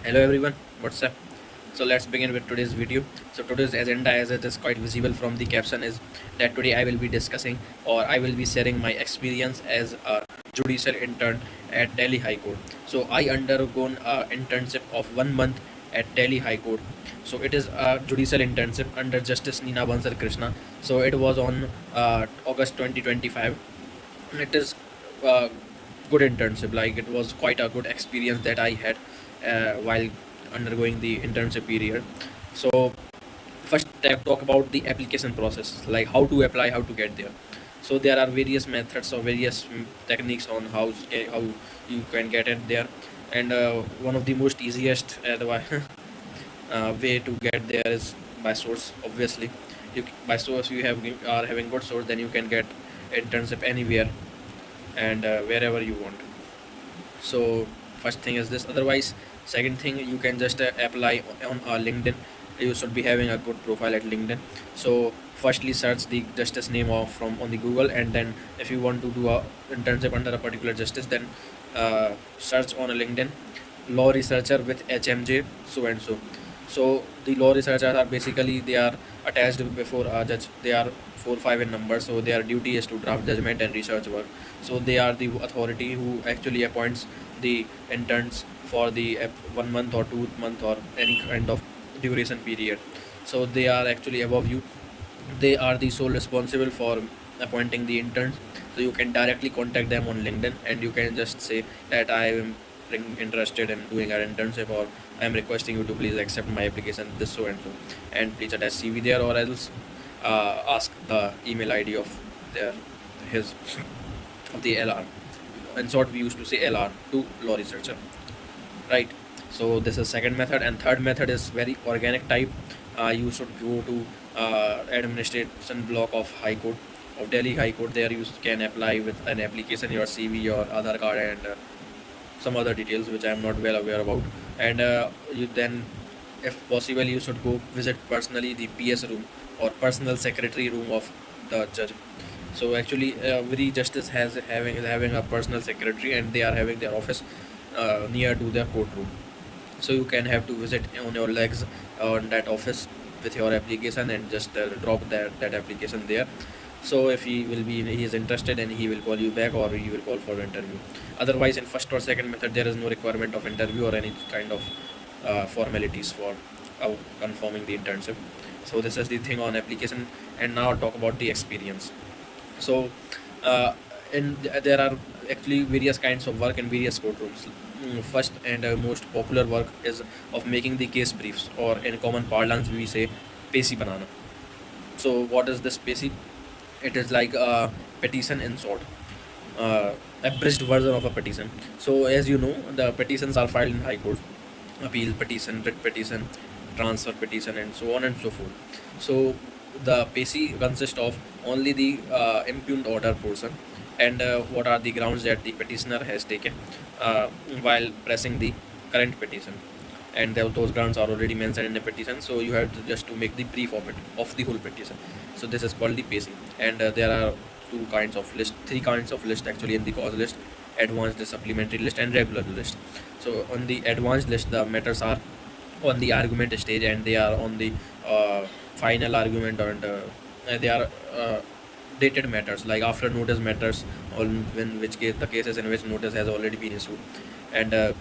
Hello everyone, what's up? So let's begin with today's video. So today's agenda, as it is quite visible from the caption, is that today I will be discussing or I will be sharing my experience as a judicial intern at Delhi High Court. So I undergone a internship of 1 month at Delhi High Court. So it is a judicial internship under Justice Nina Bansal Krishna. So it was on August 2025. It is a good internship. Like it was quite a good experience that I had while undergoing the internship period. So first talk about the application process, like how to apply, how to get there. So there are various methods or various techniques on how you can get it there, and one of the most easiest way to get there is by source. Obviously, by source you are having good source, then you can get internship anywhere and wherever you want. So first thing is this. Otherwise, second thing, you can just apply on LinkedIn. You should be having a good profile at LinkedIn. So firstly search the justice name of from on the Google, and then if you want to do a internship under a particular justice, then search on a LinkedIn law researcher with HMJ so and so. So the law researchers are basically, they are attached before a judge. They are 4 5 in number, so their duty is to draft judgment and research work. So they are the authority who actually appoints the interns for the 1 month or 2 month or any kind of duration period. So they are actually above you. They are the sole responsible for appointing the interns. So you can directly contact them on LinkedIn and you can just say that I am interested in doing an internship, or I am requesting you to please accept my application this so and so, and please attach CV there, or else ask the email ID of their his of the LR. In short, we used to say LR to law researcher, right? So this is second method, and third method is very organic type. You should go to administration block of High Court of Delhi High Court. There you can apply with an application, your CV, your Aadhaar card, and some other details which I am not well aware about. And you then, if possible, you should go visit personally the PS room or personal secretary room of the judge. So actually, every justice having a personal secretary, and they are having their office near to their courtroom. So you can have to visit on your legs on that office with your application and just drop that application there. So if he is interested, and he will call you back, or he will call for the interview. Otherwise, in first or second method, there is no requirement of interview or any kind of formalities for confirming the internship. So this is the thing on application. And now I'll talk about the experience. So uh, there are actually various kinds of work in various courtrooms. First and most popular work is of making the case briefs, or in common parlance we say pesi banana. So what is this pesi? It is like a petition in short, abridged version of a petition. So as you know, the petitions are filed in high court: appeal petition, writ petition, transfer petition, and so on and so forth. So the PACI consists of only the impugned order portion, and what are the grounds that the petitioner has taken uh, while pressing the current petition. And those grounds are already mentioned in the petition, so you have to just to make the brief of it, of the whole petition. So this is called the PACI. And there are three kinds of list actually in the cause list: advanced, supplementary list, and regular list. So on the advanced list, the matters are on the argument stage, and they are on the final argument, and they are dated matters, like after notice matters, on when which case the cases in which notice has already been issued, and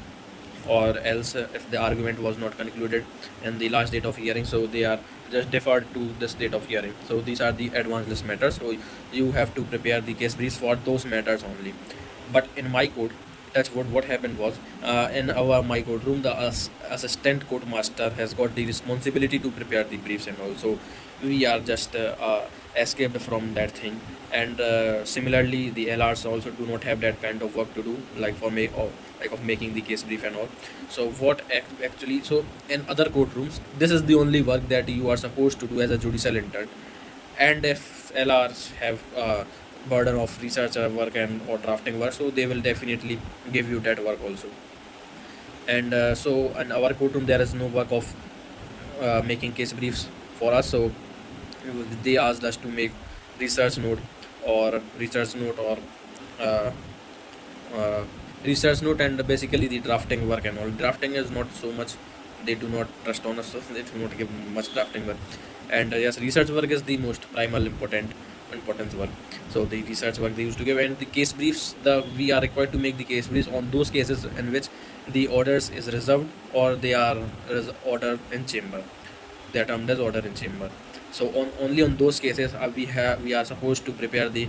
or else if the argument was not concluded in the last date of hearing, so they are just deferred to this date of hearing. So these are the advanced list matters. So you have to prepare the case briefs for those matters only. But in my court, that's what happened was, in our my courtroom, the assistant court master has got the responsibility to prepare the briefs, and also we are just escaped from that thing. And similarly, the LRs also do not have that kind of work to do, like for make or like of making the case brief and all. So actually, so in other courtrooms, this is the only work that you are supposed to do as a judicial intern. And if LRs have burden of researcher work and or drafting work, so they will definitely give you that work also. And so in our courtroom, there is no work of making case briefs for us. So they asked us to make research note or research note, or uh, uh, research note and basically the drafting work and all. Drafting is not so much, they do not trust on us, so they do not give much drafting work. And yes, research work is the most primal importance work. So the research work they used to give, and the case briefs, the we are required to make the case briefs on those cases in which the orders is reserved or they are order in chamber. They are termed as order in chamber. So on only on those cases we are supposed to prepare the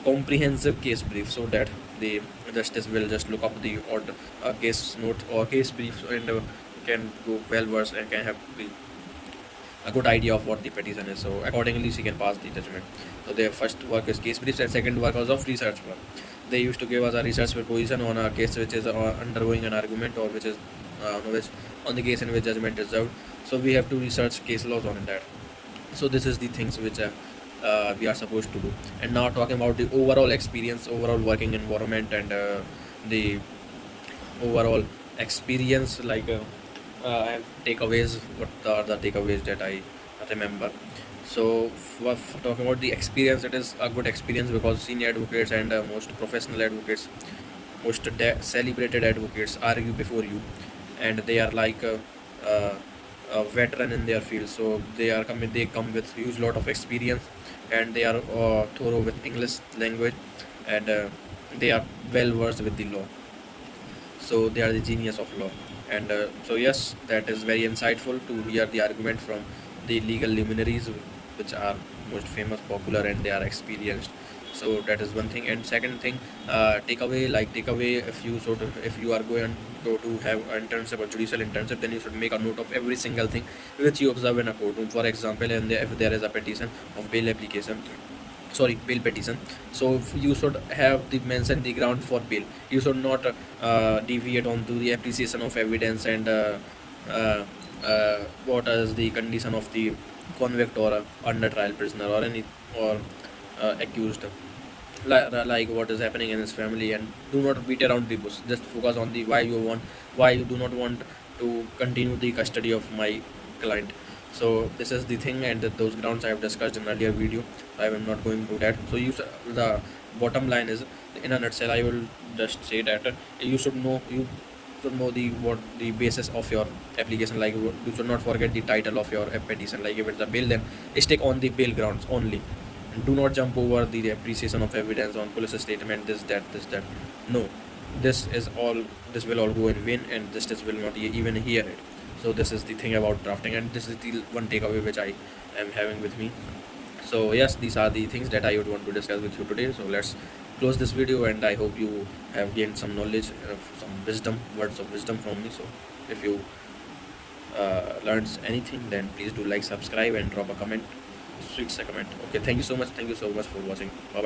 comprehensive case brief, so that the justice will just look up the order case note or case brief, and can go well versed and can have a good idea of what the petition is. So accordingly, she can pass the judgment. So their first work is case briefs, and second work was of research work. They used to give us a research proposition on a case which is undergoing an argument, or which is on the case in which judgment is served. So we have to research case laws on that. So this is the things which we are supposed to do. And now talking about the overall experience, overall working environment, and the overall experience, like I have takeaways. What are the takeaways that I remember? So talking about the experience, it is a good experience because senior advocates and most professional advocates, most celebrated advocates argue before you, and they are like a veteran in their field. So they come with huge lot of experience, and they are thorough with English language, and they are well versed with the law. So they are the genius of law. And so yes, that is very insightful to hear the argument from the legal luminaries, which are most famous, popular, and they are experienced. So that is one thing. And second thing, takeaway, if you are going to have an internship or judicial internship, then you should make a note of every single thing which you observe in a courtroom. For example, and if there is a petition of bail application, sorry, bail petition, so you should have the mention the ground for bail. You should not deviate onto the appreciation of evidence, and what is the condition of the convict or under trial prisoner, or any or accused, like what is happening in his family. And do not beat around the bush, just focus on the why you do not want to continue the custody of my client. So this is the thing, and those grounds I have discussed in earlier video. I am not going to that. So the bottom line is, in a nutshell, I will just say that you should know the basis of your application. Like you should not forget the title of your petition. Like if it's a bail, then stick on the bail grounds only. Do not jump over the appreciation of evidence on police statement, this that. No, this will all go in vain, and justice will not even hear it. So this is the thing about drafting, and this is the one takeaway which I am having with me. So yes, these are the things that I would want to discuss with you today. So let's close this video, and I hope you have gained some knowledge, some wisdom, words of wisdom from me. So if you learned anything, then please do like, subscribe, and drop a comment. Sweet comment. Okay, thank you so much for watching. Bye bye.